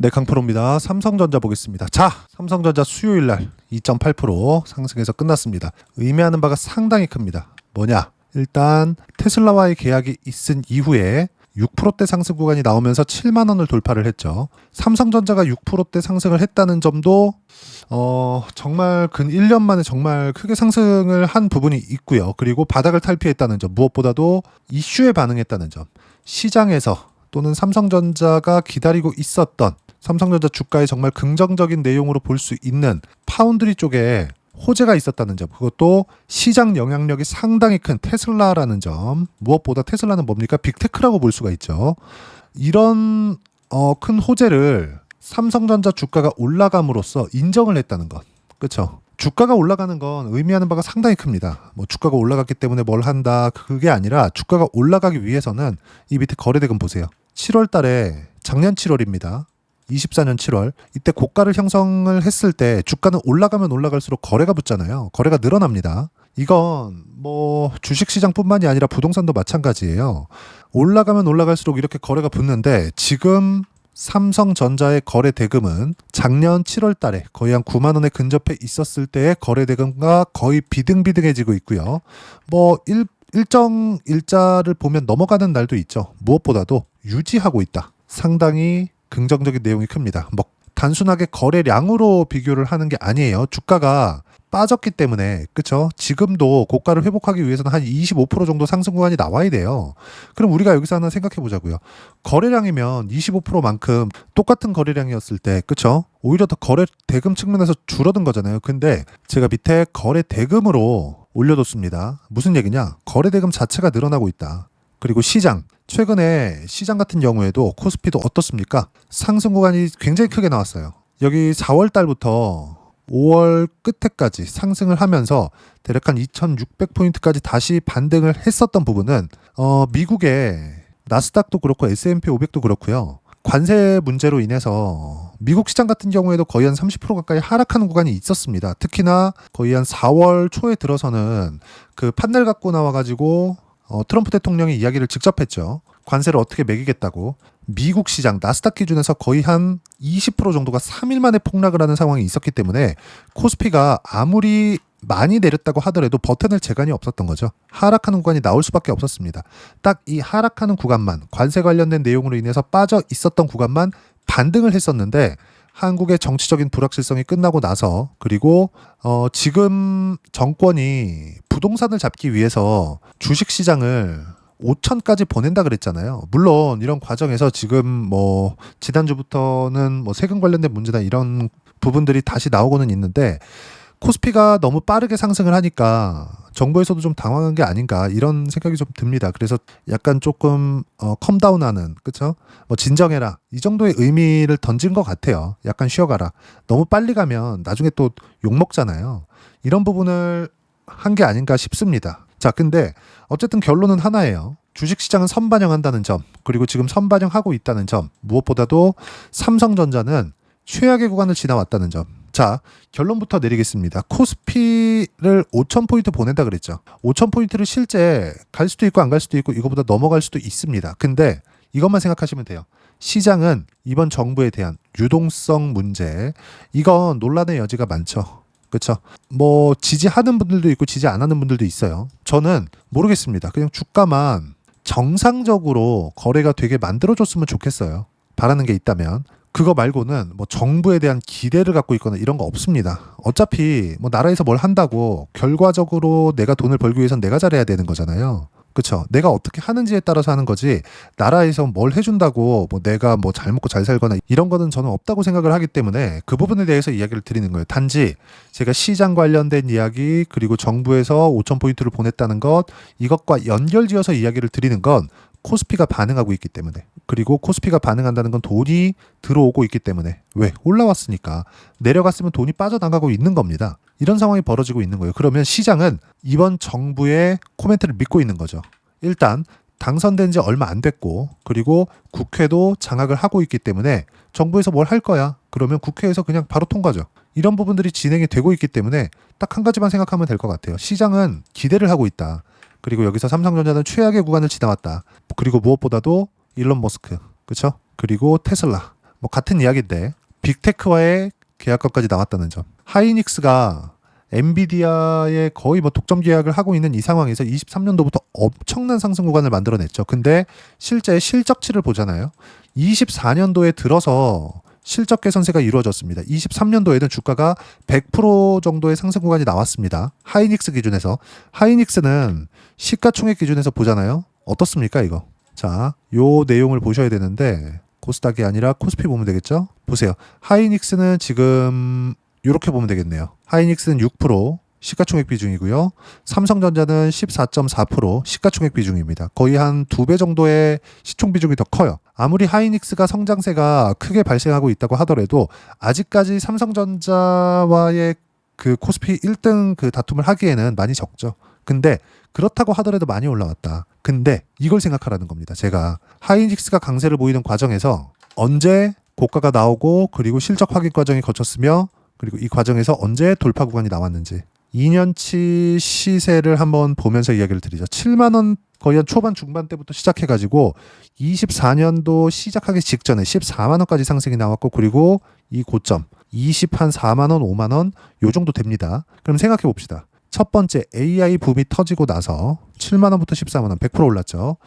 네, 강프로입니다. 삼성전자 보겠습니다. 자, 삼성전자 수요일날 2.8% 상승해서 끝났습니다. 의미하는 바가 상당히 큽니다. 뭐냐? 일단 테슬라와의 계약이 있은 이후에 6%대 상승 구간이 나오면서 7만 원을 돌파를 했죠. 삼성전자가 6%대 상승을 했다는 점도 정말 근 1년 만에 정말 크게 상승을 한 부분이 있고요. 그리고 바닥을 탈피했다는 점, 무엇보다도 이슈에 반응했다는 점, 시장에서 또는 삼성전자가 기다리고 있었던 삼성전자 주가에 정말 긍정적인 내용으로 볼 수 있는 파운드리 쪽에 호재가 있었다는 점, 그것도 시장 영향력이 상당히 큰 테슬라라는 점, 무엇보다 테슬라는 뭡니까? 빅테크라고 볼 수가 있죠. 이런 큰 호재를 삼성전자 주가가 올라감으로써 인정을 했다는 것, 그렇죠? 주가가 올라가는 건 의미하는 바가 상당히 큽니다. 뭐 주가가 올라갔기 때문에 뭘 한다, 그게 아니라 주가가 올라가기 위해서는 이 밑에 거래대금 보세요. 7월 달에 작년 7월입니다. 24년 7월 이때 고가를 형성을 했을 때 주가는 올라가면 올라갈수록 거래가 붙잖아요. 거래가 늘어납니다. 이건 뭐 주식시장뿐만이 아니라 부동산도 마찬가지예요. 올라가면 올라갈수록 이렇게 거래가 붙는데 지금 삼성전자의 거래 대금은 작년 7월 달에 거의 한 9만 원에 근접해 있었을 때의 거래 대금과 거의 비등비등해지고 있고요. 뭐 일정 일자를 보면 넘어가는 날도 있죠. 무엇보다도 유지하고 있다. 상당히 긍정적인 내용이 큽니다. 뭐 단순하게 거래량으로 비교를 하는 게 아니에요. 주가가 빠졌기 때문에, 그렇죠? 지금도 고가를 회복하기 위해서는 한 25% 정도 상승 구간이 나와야 돼요. 그럼 우리가 여기서 하나 생각해 보자고요. 거래량이면 25%만큼 똑같은 거래량이었을 때, 그렇죠? 오히려 더 거래 대금 측면에서 줄어든 거잖아요. 근데 제가 밑에 거래 대금으로 올려뒀습니다. 무슨 얘기냐? 거래 대금 자체가 늘어나고 있다. 그리고 시장, 최근에 시장 같은 경우에도 코스피도 어떻습니까? 상승 구간이 굉장히 크게 나왔어요. 여기 4월 달부터 5월 끝에까지 상승을 하면서 대략 한 2600포인트까지 다시 반등을 했었던 부분은 미국의 나스닥도 그렇고 S&P 500도 그렇고요. 관세 문제로 인해서 미국 시장 같은 경우에도 거의 한 30% 가까이 하락하는 구간이 있었습니다. 특히나 거의 한 4월 초에 들어서는 그 판넬 갖고 나와가지고 트럼프 대통령이 이야기를 직접 했죠. 관세를 어떻게 매기겠다고. 미국 시장 나스닥 기준에서 거의 한 20% 정도가 3일 만에 폭락을 하는 상황이 있었기 때문에 코스피가 아무리 많이 내렸다고 하더라도 버텨낼 재간이 없었던 거죠. 하락하는 구간이 나올 수밖에 없었습니다. 딱 이 하락하는 구간만, 관세 관련된 내용으로 인해서 빠져 있었던 구간만 반등을 했었는데 한국의 정치적인 불확실성이 끝나고 나서, 그리고 지금 정권이 부동산을 잡기 위해서 주식시장을 5천까지 보낸다 그랬잖아요. 물론 이런 과정에서 지금 뭐 지난주부터는 뭐 세금 관련된 문제나 이런 부분들이 다시 나오고는 있는데 코스피가 너무 빠르게 상승을 하니까 정부에서도 좀 당황한 게 아닌가 이런 생각이 좀 듭니다. 그래서 약간 조금 컴다운하는, 그렇죠? 뭐 진정해라 이 정도의 의미를 던진 것 같아요. 약간 쉬어가라. 너무 빨리 가면 나중에 또 욕먹잖아요. 이런 부분을 한 게 아닌가 싶습니다. 자, 근데 어쨌든 결론은 하나예요. 주식시장은 선반영한다는 점, 그리고 지금 선반영하고 있다는 점, 무엇보다도 삼성전자는 최악의 구간을 지나왔다는 점. 자, 결론부터 내리겠습니다. 코스피를 5,000포인트 보낸다 그랬죠. 5,000포인트를 실제 갈 수도 있고 안 갈 수도 있고 이거보다 넘어갈 수도 있습니다. 근데 이것만 생각하시면 돼요. 시장은 이번 정부에 대한 유동성 문제, 이건 논란의 여지가 많죠. 그렇죠? 뭐 지지하는 분들도 있고 지지 안 하는 분들도 있어요. 저는 모르겠습니다. 그냥 주가만 정상적으로 거래가 되게 만들어줬으면 좋겠어요. 바라는 게 있다면. 그거 말고는 뭐 정부에 대한 기대를 갖고 있거나 이런 거 없습니다. 어차피 뭐 나라에서 뭘 한다고 결과적으로 내가 돈을 벌기 위해서는 내가 잘해야 되는 거잖아요. 그렇죠? 내가 어떻게 하는지에 따라서 하는 거지, 나라에서 뭘 해준다고 뭐 내가 뭐 잘 먹고 잘 살거나 이런 거는 저는 없다고 생각을 하기 때문에 그 부분에 대해서 이야기를 드리는 거예요. 단지 제가 시장 관련된 이야기, 그리고 정부에서 5,000포인트를 보냈다는 것, 이것과 연결지어서 이야기를 드리는 건 코스피가 반응하고 있기 때문에, 그리고 코스피가 반응한다는 건 돈이 들어오고 있기 때문에, 왜? 올라왔으니까. 내려갔으면 돈이 빠져나가고 있는 겁니다. 이런 상황이 벌어지고 있는 거예요. 그러면 시장은 이번 정부의 코멘트를 믿고 있는 거죠. 일단 당선된 지 얼마 안 됐고, 그리고 국회도 장악을 하고 있기 때문에 정부에서 뭘 할 거야? 그러면 국회에서 그냥 바로 통과죠. 이런 부분들이 진행이 되고 있기 때문에 딱 한 가지만 생각하면 될 것 같아요. 시장은 기대를 하고 있다. 그리고 여기서 삼성전자는 최악의 구간을 지나왔다. 그리고 무엇보다도 일론 머스크, 그렇죠? 그리고 테슬라, 뭐 같은 이야기인데 빅테크와의 계약까지 나왔다는 점. 하이닉스가 엔비디아의 거의 뭐 독점 계약을 하고 있는 이 상황에서 23년도부터 엄청난 상승 구간을 만들어냈죠. 근데 실제 실적치를 보잖아요. 24년도에 들어서 실적 개선세가 이루어졌습니다. 23년도에는 주가가 100% 정도의 상승 구간이 나왔습니다. 하이닉스 기준에서. 하이닉스는 시가총액 기준에서 보잖아요. 어떻습니까 이거? 자, 요 내용을 보셔야 되는데 코스닥이 아니라 코스피 보면 되겠죠? 보세요. 하이닉스는 지금 이렇게 보면 되겠네요. 하이닉스는 6% 시가총액 비중이고요. 삼성전자는 14.4% 시가총액 비중입니다. 거의 한 2배 정도의 시총 비중이 더 커요. 아무리 하이닉스가 성장세가 크게 발생하고 있다고 하더라도 아직까지 삼성전자와의 그 코스피 1등 그 다툼을 하기에는 많이 적죠. 근데 그렇다고 하더라도 많이 올라왔다. 근데 이걸 생각하라는 겁니다. 제가 하이닉스가 강세를 보이는 과정에서 언제 고가가 나오고 그리고 실적 확인 과정이 거쳤으며 그리고 이 과정에서 언제 돌파 구간이 나왔는지 2년치 시세를 한번 보면서 이야기를 드리죠. 7만 원 거의 한 초반 중반 때부터 시작해가지고 24년도 시작하기 직전에 14만 원까지 상승이 나왔고 그리고 이 고점 20한 4만 원, 5만 원 요 정도 됩니다. 그럼 생각해 봅시다. 첫 번째 AI 붐이 터지고 나서 7만 원부터 14만 원 100% 올랐죠.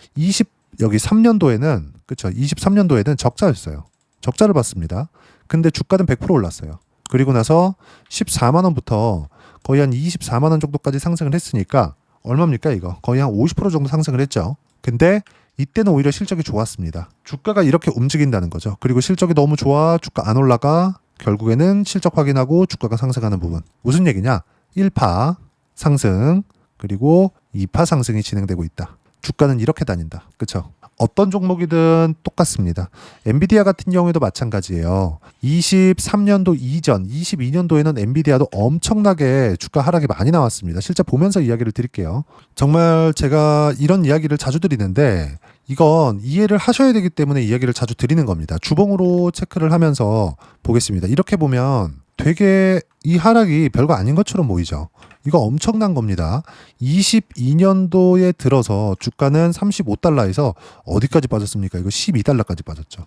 여기 3년도에는 그렇죠. 23년도에는 적자였어요. 적자를 봤습니다. 근데 주가는 100% 올랐어요. 그리고 나서 14만 원부터 거의 한 24만 원 정도까지 상승을 했으니까 얼마입니까 이거? 거의 한 50% 정도 상승을 했죠. 근데 이때는 오히려 실적이 좋았습니다. 주가가 이렇게 움직인다는 거죠. 그리고 실적이 너무 좋아 주가 안 올라가 결국에는 실적 확인하고 주가가 상승하는 부분. 무슨 얘기냐? 1파 상승 그리고 2파 상승이 진행되고 있다. 주가는 이렇게 다닌다. 그렇죠? 어떤 종목이든 똑같습니다. 엔비디아 같은 경우에도 마찬가지예요. 23년도 이전, 22년도에는 엔비디아도 엄청나게 주가 하락이 많이 나왔습니다. 실제 보면서 이야기를 드릴게요. 정말 제가 이런 이야기를 자주 드리는데 이건 이해를 하셔야 되기 때문에 이야기를 자주 드리는 겁니다. 주봉으로 체크를 하면서 보겠습니다. 이렇게 보면 되게 이 하락이 별거 아닌 것처럼 보이죠. 이거 엄청난 겁니다. 22년도에 들어서 주가는 35달러에서 어디까지 빠졌습니까? 이거 12달러까지 빠졌죠.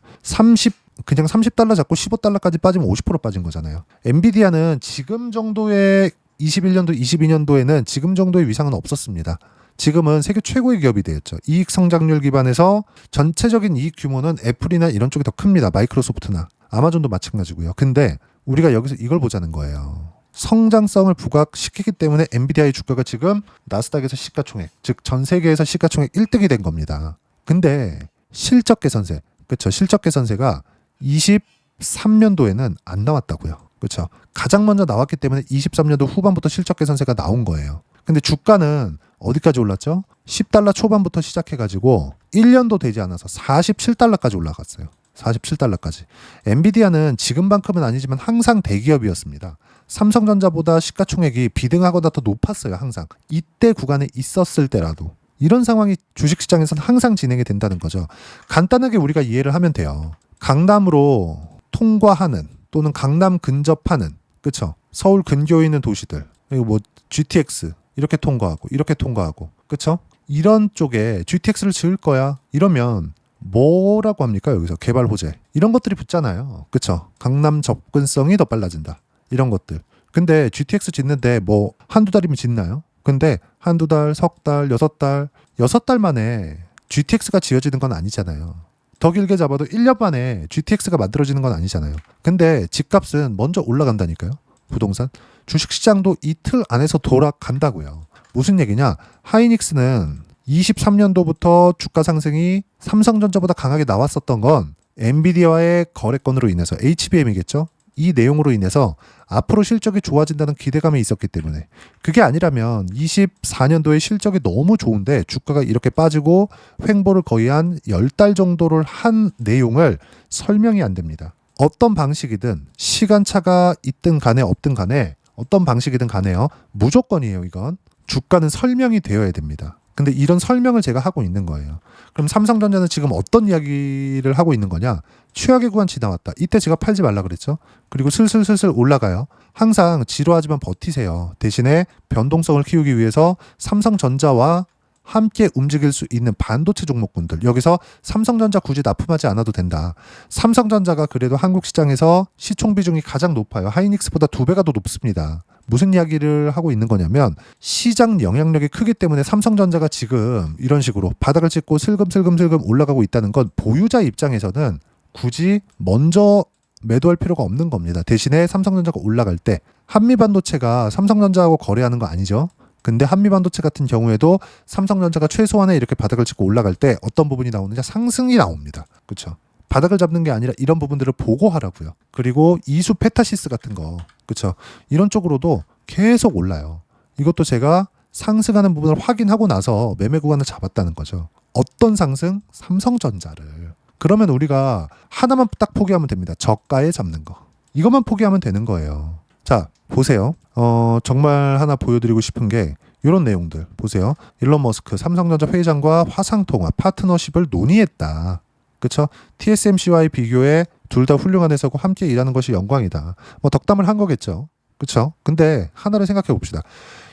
그냥 30달러 잡고 15달러까지 빠지면 50% 빠진 거잖아요. 엔비디아는 지금 정도의 21년도, 22년도에는 지금 정도의 위상은 없었습니다. 지금은 세계 최고의 기업이 되었죠. 이익 성장률 기반에서 전체적인 이익 규모는 애플이나 이런 쪽이 더 큽니다. 마이크로소프트나 아마존도 마찬가지고요. 근데 우리가 여기서 이걸 보자는 거예요. 성장성을 부각시키기 때문에 엔비디아의 주가가 지금 나스닥에서 시가총액, 즉 전 세계에서 시가총액 1등이 된 겁니다. 근데 실적 개선세, 그렇죠? 실적 개선세가 23년도에는 안 나왔다고요. 그렇죠? 가장 먼저 나왔기 때문에 23년도 후반부터 실적 개선세가 나온 거예요. 근데 주가는 어디까지 올랐죠? 10달러 초반부터 시작해가지고 1년도 되지 않아서 47달러까지 올라갔어요. 47달러까지. 엔비디아는 지금만큼은 아니지만 항상 대기업이었습니다. 삼성전자보다 시가총액이 비등하거나 더 높았어요. 항상. 이때 구간에 있었을 때라도. 이런 상황이 주식시장에서는 항상 진행이 된다는 거죠. 간단하게 우리가 이해를 하면 돼요. 강남으로 통과하는 또는 강남 근접하는 그렇죠? 서울 근교에 있는 도시들 그리고 뭐 GTX 이렇게 통과하고 그렇죠? 이런 쪽에 GTX를 지을 거야. 이러면 뭐라고 합니까? 여기서 개발 호재 이런 것들이 붙잖아요. 그렇죠? 강남 접근성이 더 빨라진다. 이런 것들. 근데 GTX 짓는데 뭐 한두 달이면 짓나요? 근데 한두 달, 석 달, 6달, 6달 만에 GTX가 지어지는 건 아니잖아요. 더 길게 잡아도 1년 만에 GTX가 만들어지는 건 아니잖아요. 근데 집값은 먼저 올라간다니까요. 부동산. 주식시장도 이 틀 안에서 돌아간다고요. 무슨 얘기냐? 하이닉스는 23년도부터 주가 상승이 삼성전자보다 강하게 나왔었던 건 엔비디아와의 거래건으로 인해서 HBM이겠죠? 이 내용으로 인해서 앞으로 실적이 좋아진다는 기대감이 있었기 때문에 그게 아니라면 24년도에 실적이 너무 좋은데 주가가 이렇게 빠지고 횡보를 거의 한 10달 정도를 한 내용을 설명이 안 됩니다. 어떤 방식이든 시간차가 있든 간에 없든 간에 어떤 방식이든 간에요. 무조건이에요. 이건. 주가는 설명이 되어야 됩니다. 근데 이런 설명을 제가 하고 있는 거예요. 그럼 삼성전자는 지금 어떤 이야기를 하고 있는 거냐? 최악의 구간 지나왔다. 이때 제가 팔지 말라 그랬죠. 그리고 슬슬 올라가요. 항상 지루하지만 버티세요. 대신에 변동성을 키우기 위해서 삼성전자와 함께 움직일 수 있는 반도체 종목군들. 여기서 삼성전자 굳이 납품하지 않아도 된다. 삼성전자가 그래도 한국 시장에서 시총 비중이 가장 높아요. 하이닉스보다 2배가 더 높습니다. 무슨 이야기를 하고 있는 거냐면 시장 영향력이 크기 때문에 삼성전자가 지금 이런 식으로 바닥을 찍고 슬금슬금 올라가고 있다는 건 보유자 입장에서는 굳이 먼저 매도할 필요가 없는 겁니다. 대신에 삼성전자가 올라갈 때 한미반도체가 삼성전자하고 거래하는 거 아니죠? 근데 한미반도체 같은 경우에도 삼성전자가 최소한의 이렇게 바닥을 짚고 올라갈 때 어떤 부분이 나오느냐? 상승이 나옵니다. 그렇죠? 바닥을 잡는 게 아니라 이런 부분들을 보고 하라고요. 그리고 이수 페타시스 같은 거, 그렇죠? 이런 쪽으로도 계속 올라요. 이것도 제가 상승하는 부분을 확인하고 나서 매매 구간을 잡았다는 거죠. 어떤 상승? 삼성전자를. 그러면 우리가 하나만 딱 포기하면 됩니다. 저가에 잡는 거. 이것만 포기하면 되는 거예요. 자, 보세요. 정말 하나 보여드리고 싶은 게 이런 내용들 보세요. 일론 머스크 삼성전자 회장과 화상통화 파트너십을 논의했다. 그렇죠? TSMC와의 비교에 둘 다 훌륭한 회사고 함께 일하는 것이 영광이다. 뭐 덕담을 한 거겠죠. 그렇죠? 근데 하나를 생각해 봅시다.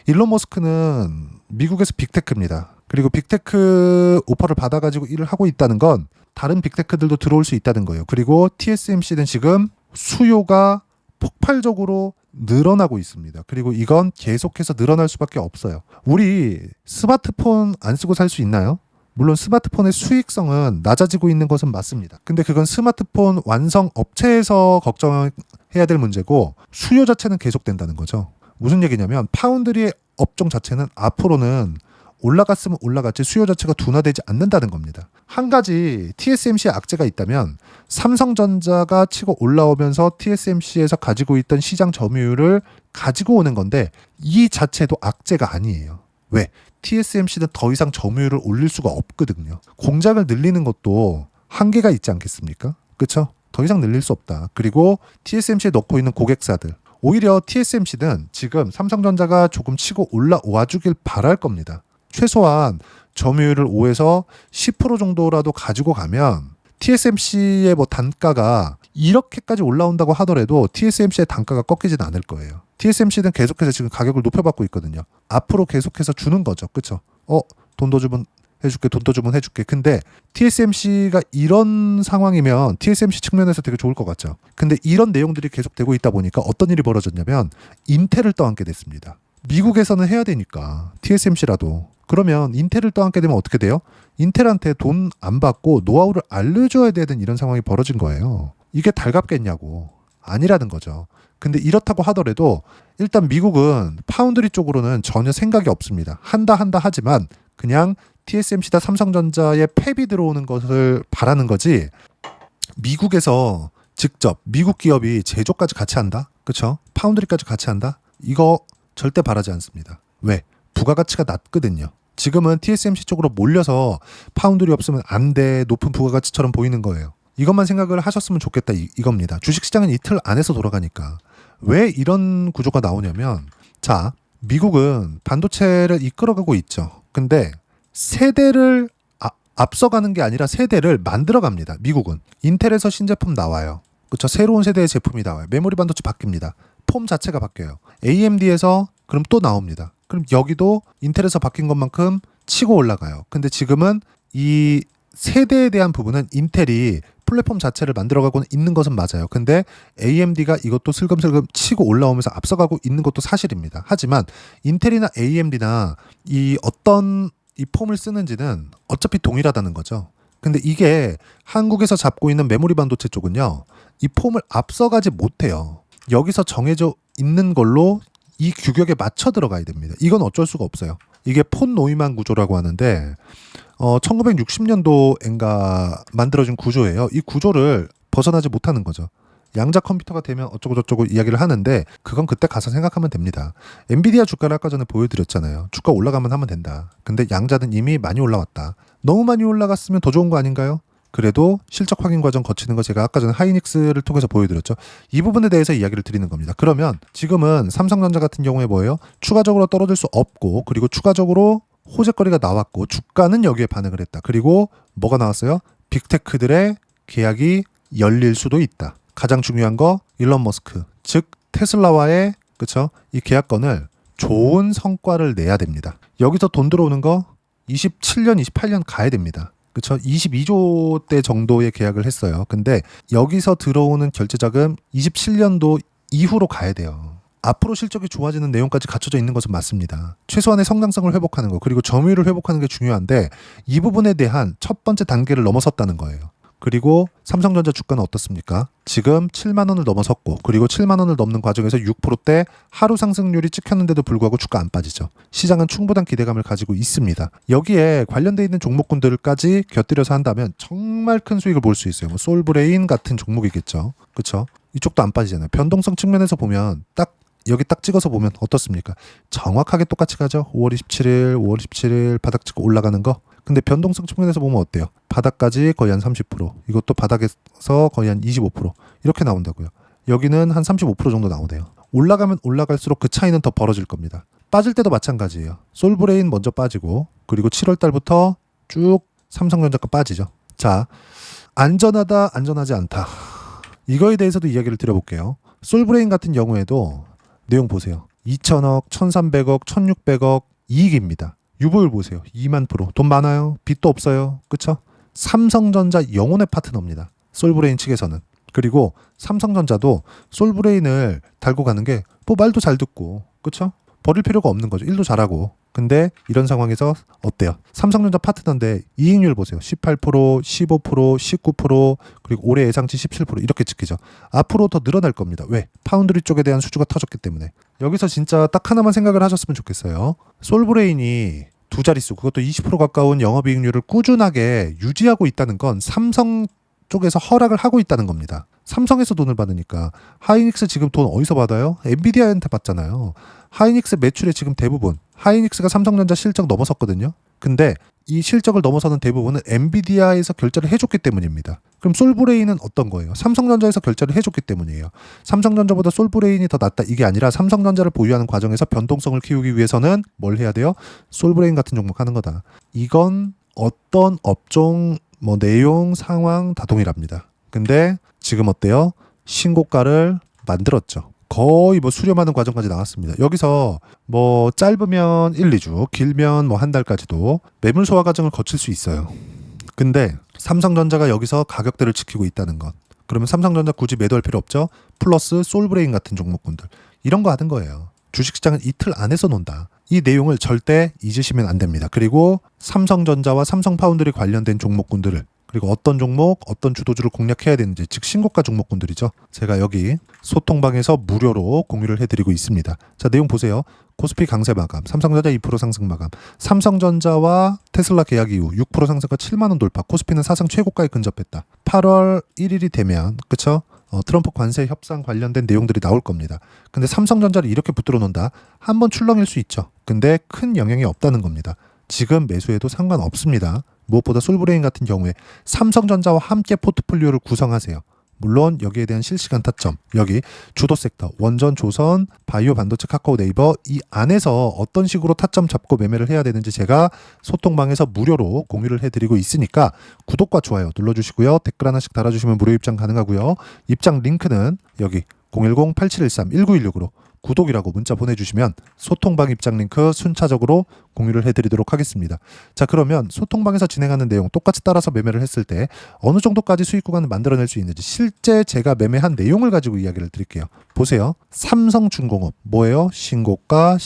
일론 머스크는 미국에서 빅테크입니다. 그리고 빅테크 오퍼를 받아가지고 일을 하고 있다는 건 다른 빅테크들도 들어올 수 있다는 거예요. 그리고 TSMC는 지금 수요가 폭발적으로 늘어나고 있습니다. 그리고 이건 계속해서 늘어날 수밖에 없어요. 우리 스마트폰 안 쓰고 살 수 있나요? 물론 스마트폰의 수익성은 낮아지고 있는 것은 맞습니다. 근데 그건 스마트폰 완성 업체에서 걱정해야 될 문제고 수요 자체는 계속된다는 거죠. 무슨 얘기냐면 파운드리의 업종 자체는 앞으로는 올라갔으면 올라갔지 수요 자체가 둔화되지 않는다는 겁니다. 한 가지 TSMC의 악재가 있다면 삼성전자가 치고 올라오면서 TSMC에서 가지고 있던 시장 점유율을 가지고 오는 건데 이 자체도 악재가 아니에요. 왜? TSMC는 더 이상 점유율을 올릴 수가 없거든요. 공장을 늘리는 것도 한계가 있지 않겠습니까? 그렇죠? 더 이상 늘릴 수 없다. 그리고 TSMC에 넣고 있는 고객사들 오히려 TSMC는 지금 삼성전자가 조금 치고 올라와 주길 바랄 겁니다. 최소한 점유율을 5에서 10% 정도라도 가지고 가면 TSMC의 뭐 단가가 이렇게까지 올라온다고 하더라도 TSMC의 단가가 꺾이지는 않을 거예요. TSMC는 계속해서 지금 가격을 높여받고 있거든요. 앞으로 계속해서 주는 거죠. 그렇죠? 돈 더 주면 해줄게, 돈 더 주면 해줄게. 근데 TSMC가 이런 상황이면 TSMC 측면에서 되게 좋을 것 같죠. 근데 이런 내용들이 계속되고 있다 보니까 어떤 일이 벌어졌냐면 인텔을 떠안게 됐습니다. 미국에서는 해야 되니까 TSMC라도. 그러면 인텔을 떠안게 되면 어떻게 돼요? 인텔한테 돈 안 받고 노하우를 알려줘야 되는 이런 상황이 벌어진 거예요. 이게 달갑겠냐고. 아니라는 거죠. 근데 이렇다고 하더라도 일단 미국은 파운드리 쪽으로는 전혀 생각이 없습니다. 한다 하지만 그냥 TSMC다 삼성전자에 팹이 들어오는 것을 바라는 거지 미국에서 직접 미국 기업이 제조까지 같이 한다? 그렇죠? 파운드리까지 같이 한다? 이거 절대 바라지 않습니다. 왜? 부가가치가 낮거든요. 지금은 TSMC 쪽으로 몰려서 파운드리 없으면 안 돼. 높은 부가가치처럼 보이는 거예요. 이것만 생각을 하셨으면 좋겠다 이겁니다. 주식시장은 이틀 안에서 돌아가니까. 왜 이런 구조가 나오냐면 자, 미국은 반도체를 이끌어가고 있죠. 근데 세대를 앞서가는 게 아니라 세대를 만들어갑니다. 미국은. 인텔에서 신제품 나와요. 그렇죠? 새로운 세대의 제품이 나와요. 메모리 반도체 바뀝니다. 폼 자체가 바뀌어요. AMD에서 그럼 또 나옵니다. 그럼 여기도 인텔에서 바뀐 것만큼 치고 올라가요. 근데 지금은 이 세대에 대한 부분은 인텔이 플랫폼 자체를 만들어가고 있는 것은 맞아요. 근데 AMD가 이것도 슬금슬금 치고 올라오면서 앞서가고 있는 것도 사실입니다. 하지만 인텔이나 AMD나 이 어떤 이 폼을 쓰는지는 어차피 동일하다는 거죠. 근데 이게 한국에서 잡고 있는 메모리 반도체 쪽은요. 이 폼을 앞서가지 못해요. 여기서 정해져 있는 걸로 이 규격에 맞춰 들어가야 됩니다. 이건 어쩔 수가 없어요. 이게 폰 노이만 구조라고 하는데 1960년도인가 만들어진 구조예요. 이 구조를 벗어나지 못하는 거죠. 양자 컴퓨터가 되면 어쩌고저쩌고 이야기를 하는데 그건 그때 가서 생각하면 됩니다. 엔비디아 주가를 아까 전에 보여드렸잖아요. 주가 올라가면 하면 된다. 근데 양자는 이미 많이 올라왔다. 너무 많이 올라갔으면 더 좋은 거 아닌가요? 그래도 실적 확인 과정 거치는 거 제가 아까 전에 하이닉스를 통해서 보여드렸죠. 이 부분에 대해서 이야기를 드리는 겁니다. 그러면 지금은 삼성전자 같은 경우에 뭐예요? 추가적으로 떨어질 수 없고 그리고 추가적으로 호재거리가 나왔고 주가는 여기에 반응을 했다. 그리고 뭐가 나왔어요? 빅테크들의 계약이 열릴 수도 있다. 가장 중요한 거 일론 머스크 즉 테슬라와의 그쵸? 이 계약건을 좋은 성과를 내야 됩니다. 여기서 돈 들어오는 거 27년, 28년 가야 됩니다. 그렇죠? 22조대 정도의 계약을 했어요. 근데 여기서 들어오는 결제자금 27년도 이후로 가야 돼요. 앞으로 실적이 좋아지는 내용까지 갖춰져 있는 것은 맞습니다. 최소한의 성장성을 회복하는 거, 그리고 점유율을 회복하는 게 중요한데 이 부분에 대한 첫 번째 단계를 넘어섰다는 거예요. 그리고 삼성전자 주가는 어떻습니까? 지금 7만 원을 넘어섰고, 그리고 7만 원을 넘는 과정에서 6%대 하루 상승률이 찍혔는데도 불구하고 주가 안 빠지죠. 시장은 충분한 기대감을 가지고 있습니다. 여기에 관련돼 있는 종목군들까지 곁들여서 한다면 정말 큰 수익을 볼 수 있어요. 뭐 솔브레인 같은 종목이겠죠. 그렇죠? 이쪽도 안 빠지잖아요. 변동성 측면에서 보면 여기 딱 찍어서 보면 어떻습니까? 정확하게 똑같이 가죠. 5월 27일 바닥 찍고 올라가는 거. 근데 변동성 측면에서 보면 어때요? 바닥까지 거의 한 30%, 이것도 바닥에서 거의 한 25% 이렇게 나온다고요. 여기는 한 35% 정도 나오네요. 올라가면 올라갈수록 그 차이는 더 벌어질 겁니다. 빠질 때도 마찬가지예요. 솔브레인 먼저 빠지고, 그리고 7월 달부터 쭉 삼성전자가 빠지죠. 자, 안전하다, 안전하지 않다. 이거에 대해서도 이야기를 드려볼게요. 솔브레인 같은 경우에도 내용 보세요. 2천억, 1,300억, 1,600억 이익입니다. 유보율 보세요. 2만 %. 돈 많아요. 빚도 없어요. 그쵸? 삼성전자 영혼의 파트너입니다. 솔브레인 측에서는. 그리고 삼성전자도 솔브레인을 달고 가는 게 뭐 말도 잘 듣고, 그쵸? 버릴 필요가 없는 거죠. 일도 잘하고. 근데 이런 상황에서 어때요? 삼성전자 파트너인데 이익률 보세요. 18%, 15%, 19%, 그리고 올해 예상치 17% 이렇게 찍히죠. 앞으로 더 늘어날 겁니다. 왜? 파운드리 쪽에 대한 수주가 터졌기 때문에. 여기서 진짜 딱 하나만 생각을 하셨으면 좋겠어요. 솔브레인이 두 자릿수, 그것도 20% 가까운 영업이익률을 꾸준하게 유지하고 있다는 건 삼성 쪽에서 허락을 하고 있다는 겁니다. 삼성에서 돈을 받으니까. 하이닉스 지금 돈 어디서 받아요? 엔비디아한테 받잖아요. 하이닉스 매출의 지금 대부분, 하이닉스가 삼성전자 실적 넘어섰거든요. 근데 이 실적을 넘어서는 대부분은 엔비디아에서 결제를 해줬기 때문입니다. 그럼 솔브레인은 어떤 거예요? 삼성전자에서 결제를 해줬기 때문이에요. 삼성전자보다 솔브레인이 더 낫다, 이게 아니라 삼성전자를 보유하는 과정에서 변동성을 키우기 위해서는 뭘 해야 돼요? 솔브레인 같은 종목 하는 거다. 이건 어떤 업종, 뭐 내용, 상황 다 동일합니다. 근데 지금 어때요? 신고가를 만들었죠. 거의 뭐 수렴하는 과정까지 나왔습니다. 여기서 뭐 짧으면 1, 2주, 길면 뭐 한 달까지도 매물 소화 과정을 거칠 수 있어요. 근데 삼성전자가 여기서 가격대를 지키고 있다는 것. 그러면 삼성전자 굳이 매도할 필요 없죠? 플러스 솔브레인 같은 종목군들. 이런 거 하는 거예요. 주식시장은 이틀 안에서 논다. 이 내용을 절대 잊으시면 안 됩니다. 그리고 삼성전자와 삼성파운드리 관련된 종목군들을, 그리고 어떤 종목, 어떤 주도주를 공략해야 되는지, 즉 신고가 종목군들이죠. 제가 여기 소통방에서 무료로 공유를 해드리고 있습니다. 자, 내용 보세요. 코스피 강세 마감, 삼성전자 2% 상승 마감, 삼성전자와 테슬라 계약 이후 6% 상승과 7만 원 돌파, 코스피는 사상 최고가에 근접했다. 8월 1일이 되면, 그쵸? 트럼프 관세 협상 관련된 내용들이 나올 겁니다. 근데 삼성전자를 이렇게 붙들어 놓는다? 한번 출렁일 수 있죠. 근데 큰 영향이 없다는 겁니다. 지금 매수해도 상관없습니다. 무엇보다 솔브레인 같은 경우에 삼성전자와 함께 포트폴리오를 구성하세요. 물론 여기에 대한 실시간 타점, 여기 주도 섹터, 원전, 조선, 바이오, 반도체, 카카오, 네이버 이 안에서 어떤 식으로 타점 잡고 매매를 해야 되는지 제가 소통방에서 무료로 공유를 해드리고 있으니까 구독과 좋아요 눌러주시고요. 댓글 하나씩 달아주시면 무료 입장 가능하고요. 입장 링크는 여기 010-8713-1916으로 구독이라고 문자 보내주시면 소통방 입장 링크 순차적으로 공유를 해드리도록 하겠습니다. 자, 그러면 소통방에서 진행하는 내용 똑같이 따라서 매매를 했을 때 어느 정도까지 수익 구간을 만들어낼 수 있는지 실제 제가 매매한 내용을 가지고 이야기를 드릴게요. 보세요. 삼성중공업 뭐예요? 신고가,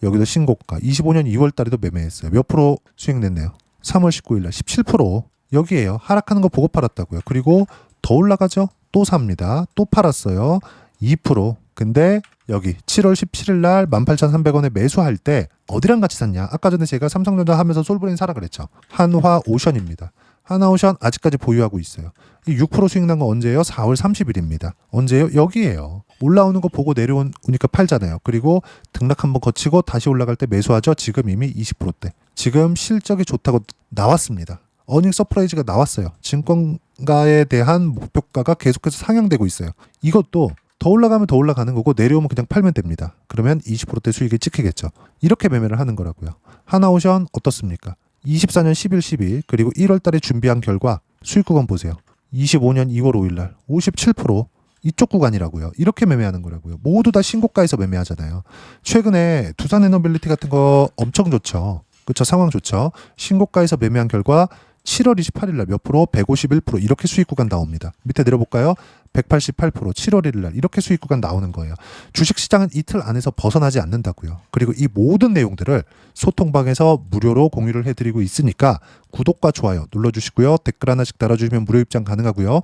여기도 신고가. 25년 2월 달에도 매매했어요. 몇 프로 수익 냈네요? 3월 19일 날 17%. 여기에요. 하락하는 거 보고 팔았다고요. 그리고 더 올라가죠? 또 삽니다. 또 팔았어요. 2%. 근데 여기 7월 17일 날 18,300원에 매수할 때 어디랑 같이 샀냐? 아까 전에 제가 삼성전자 하면서 솔브레인 사라 그랬죠. 한화오션입니다. 한화오션 아직까지 보유하고 있어요. 이 6% 수익 난 거 언제예요? 4월 30일입니다. 언제예요? 여기에요. 올라오는 거 보고 내려오니까 팔잖아요. 그리고 등락 한번 거치고 다시 올라갈 때 매수하죠. 지금 이미 20%대. 지금 실적이 좋다고 나왔습니다. 어닝 서프라이즈가 나왔어요. 증권가에 대한 목표가가 계속해서 상향되고 있어요. 이것도 더 올라가면 더 올라가는 거고 내려오면 그냥 팔면 됩니다. 그러면 20%대 수익이 찍히겠죠. 이렇게 매매를 하는 거라고요. 하나오션 어떻습니까? 24년 10일 12일 그리고 1월 달에 준비한 결과 수익 구간 보세요. 25년 2월 5일 날 57% 이쪽 구간이라고요. 이렇게 매매하는 거라고요. 모두 다 신고가에서 매매하잖아요. 최근에 두산에너빌리티 같은 거 엄청 좋죠. 그쵸? 상황 좋죠? 신고가에서 매매한 결과 7월 28일 날 몇 프로? 151% 이렇게 수익 구간 나옵니다. 밑에 내려볼까요? 188%, 7월 1일 날 이렇게 수익 구간 나오는 거예요. 주식시장은 이틀 안에서 벗어나지 않는다고요. 그리고 이 모든 내용들을 소통방에서 무료로 공유를 해드리고 있으니까 구독과 좋아요 눌러주시고요. 댓글 하나씩 달아주시면 무료 입장 가능하고요.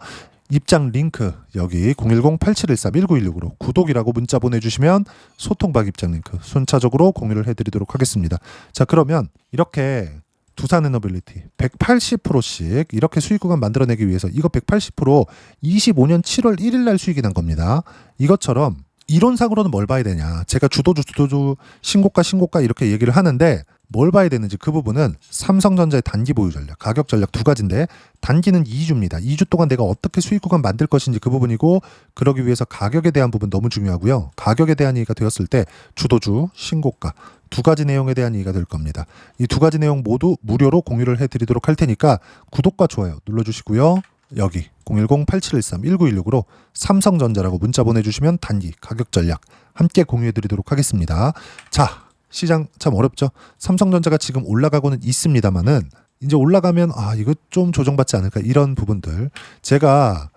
입장 링크 여기 010-8713-1916으로 구독이라고 문자 보내주시면 소통방 입장 링크 순차적으로 공유를 해드리도록 하겠습니다. 자, 그러면 이렇게 두산에너빌리티 180%씩 이렇게 수익 구간 만들어내기 위해서 이거 180% 25년 7월 1일 날 수익이 난 겁니다. 이것처럼 이론상으로는 뭘 봐야 되냐. 제가 주도주 신고가 이렇게 얘기를 하는데 뭘 봐야 되는지 그 부분은 삼성전자의 단기 보유 전략, 가격 전략 두 가지인데 단기는 2주입니다. 2주 동안 내가 어떻게 수익 구간 만들 것인지 그 부분이고 그러기 위해서 가격에 대한 부분 너무 중요하고요. 가격에 대한 얘기가 되었을 때 주도주, 신고가 두 가지 내용에 대한 얘기가 될 겁니다. 이 두 가지 내용 모두 무료로 공유를 해드리도록 할 테니까 구독과 좋아요 눌러주시고요. 여기 010-8713-1916으로 삼성전자라고 문자 보내주시면 단기 가격 전략 함께 공유해드리도록 하겠습니다. 자, 시장 참 어렵죠. 삼성전자가 지금 올라가고는 있습니다만은 이제 올라가면 이거 좀 조정받지 않을까 이런 부분들 제가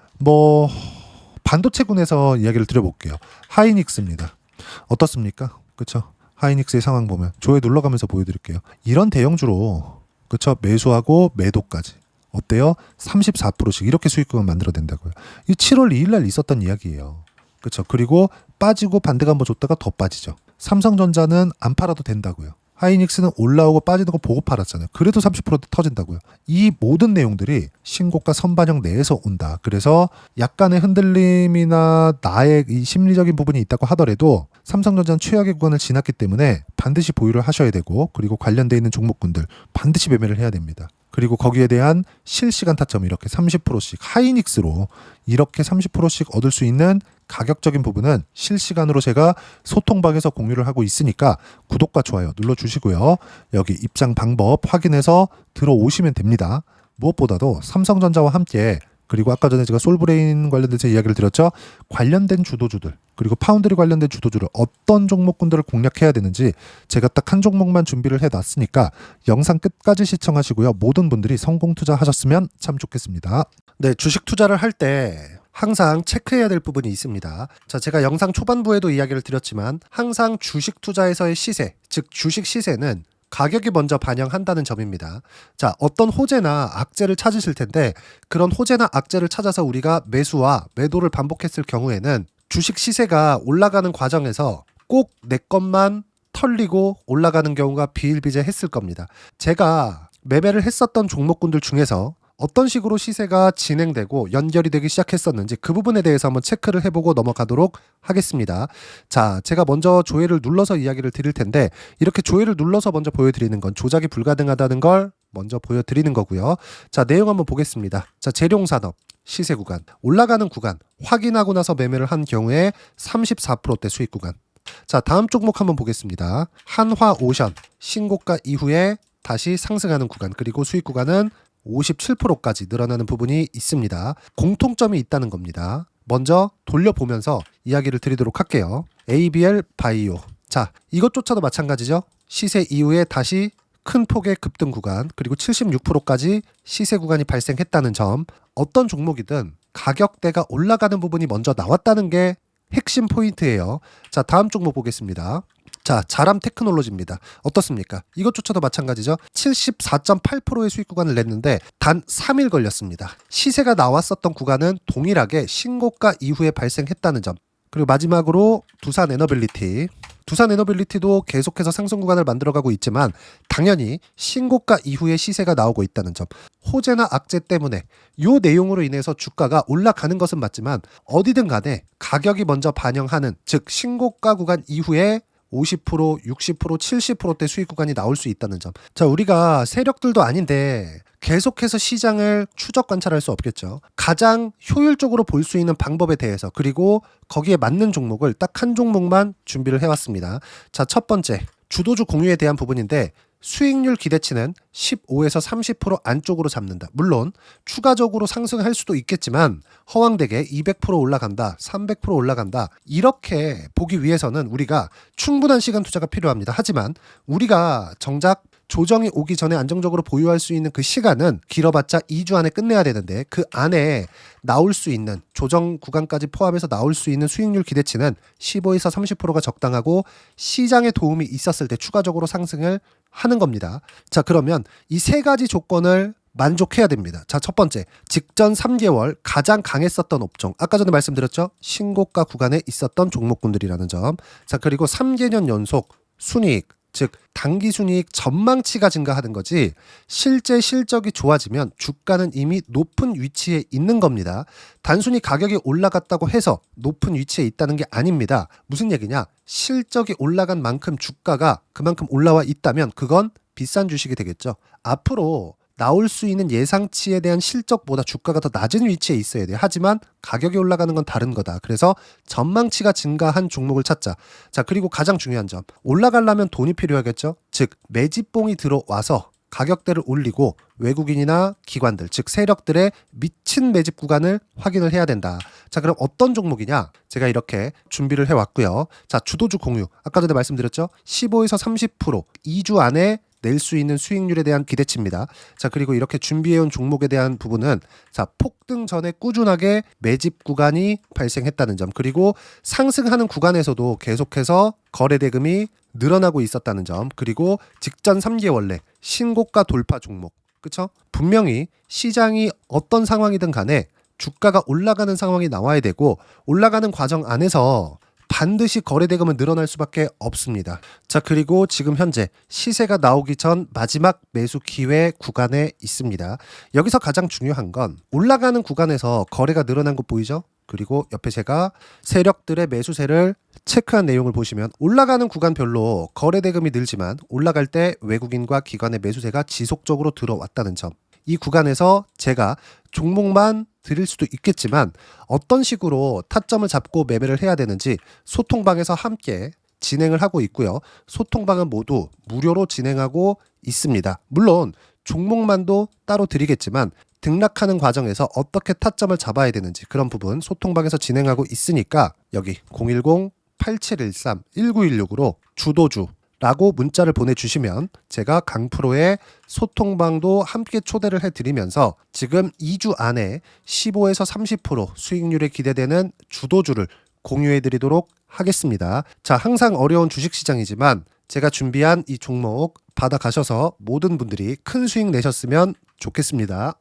반도체군에서 이야기를 드려볼게요. 하이닉스입니다. 어떻습니까? 그렇죠? 하이닉스의 상황 보면 조회 눌러가면서 보여드릴게요. 이런 대형주로 그렇죠? 매수하고 매도까지 어때요? 34%씩 이렇게 수익금을 만들어낸다고요. 이 7월 2일 날 있었던 이야기예요. 그렇죠? 그리고 빠지고 반대가 한번 줬다가 더 빠지죠. 삼성전자는 안 팔아도 된다고요. 하이닉스는 올라오고 빠지는 거 보고 팔았잖아요. 그래도 30% 터진다고요. 이 모든 내용들이 신고가 선반영 내에서 온다. 그래서 약간의 흔들림이나 나의 이 심리적인 부분이 있다고 하더라도 삼성전자는 최악의 구간을 지났기 때문에 반드시 보유를 하셔야 되고 그리고 관련돼 있는 종목군들 반드시 매매를 해야 됩니다. 그리고 거기에 대한 실시간 타점 이렇게 30%씩 하이닉스로 이렇게 30%씩 얻을 수 있는 가격적인 부분은 실시간으로 제가 소통방에서 공유를 하고 있으니까 구독과 좋아요 눌러주시고요. 여기 입장 방법 확인해서 들어오시면 됩니다. 무엇보다도 삼성전자와 함께 그리고 아까 전에 제가 솔브레인 관련돼서 이야기를 드렸죠. 관련된 주도주들 그리고 파운드리 관련된 주도주를 어떤 종목군들을 공략해야 되는지 제가 딱 한 종목만 준비를 해놨으니까 영상 끝까지 시청하시고요. 모든 분들이 성공 투자하셨으면 참 좋겠습니다. 네, 주식 투자를 할 때 항상 체크해야 될 부분이 있습니다. 자, 제가 영상 초반부에도 이야기를 드렸지만 항상 주식 투자에서의 시세, 즉 주식 시세는 가격이 먼저 반영한다는 점입니다. 자, 어떤 호재나 악재를 찾으실 텐데 그런 호재나 악재를 찾아서 우리가 매수와 매도를 반복했을 경우에는 주식 시세가 올라가는 과정에서 꼭 내 것만 털리고 올라가는 경우가 비일비재했을 겁니다. 제가 매매를 했었던 종목군들 중에서 어떤 식으로 시세가 진행되고 연결이 되기 시작했었는지 그 부분에 대해서 한번 체크를 해보고 넘어가도록 하겠습니다. 자, 제가 먼저 조회를 눌러서 이야기를 드릴 텐데 이렇게 조회를 눌러서 먼저 보여드리는 건 조작이 불가능하다는 걸 먼저 보여드리는 거고요. 자, 내용 한번 보겠습니다. 자, 재룡산업 시세 구간 올라가는 구간 확인하고 나서 매매를 한 경우에 34%대 수익 구간. 자, 다음 종목 한번 보겠습니다. 한화오션 신고가 이후에 다시 상승하는 구간 그리고 수익 구간은 57%까지 늘어나는 부분이 있습니다. 공통점이 있다는 겁니다. 먼저 돌려보면서 이야기를 드리도록 할게요. ABL 바이오. 자, 이것조차도 마찬가지죠. 시세 이후에 다시 큰 폭의 급등 구간 그리고 76%까지 시세 구간이 발생했다는 점. 어떤 종목이든 가격대가 올라가는 부분이 먼저 나왔다는 게 핵심 포인트예요. 자, 다음 종목 보겠습니다. 자, 자람 테크놀로지입니다. 어떻습니까? 이것조차도 마찬가지죠. 74.8%의 수익 구간을 냈는데 단 3일 걸렸습니다. 시세가 나왔었던 구간은 동일하게 신고가 이후에 발생했다는 점. 그리고 마지막으로 두산에너빌리티. 두산에너빌리티도 계속해서 상승 구간을 만들어가고 있지만 당연히 신고가 이후에 시세가 나오고 있다는 점. 호재나 악재 때문에 이 내용으로 인해서 주가가 올라가는 것은 맞지만 어디든 간에 가격이 먼저 반영하는 즉 신고가 구간 이후에 50%, 60%, 70%대 수익 구간이 나올 수 있다는 점. 자, 우리가 세력들도 아닌데 계속해서 시장을 추적 관찰할 수 없겠죠. 가장 효율적으로 볼 수 있는 방법에 대해서 그리고 거기에 맞는 종목을 딱 한 종목만 준비를 해왔습니다. 자, 첫 번째 주도주 공유에 대한 부분인데 수익률 기대치는 15에서 30% 안쪽으로 잡는다. 물론 추가적으로 상승할 수도 있겠지만 허황되게 200% 올라간다, 300% 올라간다 이렇게 보기 위해서는 우리가 충분한 시간 투자가 필요합니다. 하지만 우리가 정작 조정이 오기 전에 안정적으로 보유할 수 있는 그 시간은 길어봤자 2주 안에 끝내야 되는데 그 안에 나올 수 있는 조정 구간까지 포함해서 나올 수 있는 수익률 기대치는 15에서 30%가 적당하고 시장에 도움이 있었을 때 추가적으로 상승을 하는 겁니다. 자, 그러면 이 세 가지 조건을 만족해야 됩니다. 자, 첫 번째, 직전 3개월 가장 강했었던 업종. 아까 전에 말씀드렸죠? 신고가 구간에 있었던 종목군들이라는 점. 자, 그리고 3개년 연속 순이익, 즉 단기 순이익 전망치가 증가하는 거지 실제 실적이 좋아지면 주가는 이미 높은 위치에 있는 겁니다. 단순히 가격이 올라갔다고 해서 높은 위치에 있다는 게 아닙니다. 무슨 얘기냐? 실적이 올라간 만큼 주가가 그만큼 올라와 있다면 그건 비싼 주식이 되겠죠. 앞으로 나올 수 있는 예상치에 대한 실적보다 주가가 더 낮은 위치에 있어야 돼요. 하지만 가격이 올라가는 건 다른 거다. 그래서 전망치가 증가한 종목을 찾자. 자, 그리고 가장 중요한 점. 올라가려면 돈이 필요하겠죠. 즉 매집봉이 들어와서 가격대를 올리고 외국인이나 기관들, 즉 세력들의 미친 매집 구간을 확인을 해야 된다. 자, 그럼 어떤 종목이냐? 제가 이렇게 준비를 해왔고요. 자, 주도주 공유. 아까 전에 말씀드렸죠. 15에서 30% 2주 안에 낼 수 있는 수익률에 대한 기대치입니다. 자, 그리고 이렇게 준비해온 종목에 대한 부분은 자, 폭등 전에 꾸준하게 매집 구간이 발생했다는 점, 그리고 상승하는 구간에서도 계속해서 거래 대금이 늘어나고 있었다는 점, 그리고 직전 3개월 내 신고가 돌파 종목. 그쵸? 분명히 시장이 어떤 상황이든 간에 주가가 올라가는 상황이 나와야 되고 올라가는 과정 안에서 반드시 거래 대금은 늘어날 수밖에 없습니다. 자, 그리고 지금 현재 시세가 나오기 전 마지막 매수 기회 구간에 있습니다. 여기서 가장 중요한 건 올라가는 구간에서 거래가 늘어난 거 보이죠? 그리고 옆에 제가 세력들의 매수세를 체크한 내용을 보시면 올라가는 구간별로 거래 대금이 늘지만 올라갈 때 외국인과 기관의 매수세가 지속적으로 들어왔다는 점. 이 구간에서 제가 종목만 드릴 수도 있겠지만 어떤 식으로 타점을 잡고 매매를 해야 되는지 소통방에서 함께 진행을 하고 있고요. 소통방은 모두 무료로 진행하고 있습니다. 물론 종목만도 따로 드리겠지만 등락하는 과정에서 어떻게 타점을 잡아야 되는지 그런 부분 소통방에서 진행하고 있으니까 여기 010-8713-1916으로 주도주 라고 문자를 보내주시면 제가 강프로의 소통방도 함께 초대를 해드리면서 지금 2주 안에 15에서 30% 수익률이 기대되는 주도주를 공유해드리도록 하겠습니다. 자, 항상 어려운 주식시장이지만 제가 준비한 이 종목 받아가셔서 모든 분들이 큰 수익 내셨으면 좋겠습니다.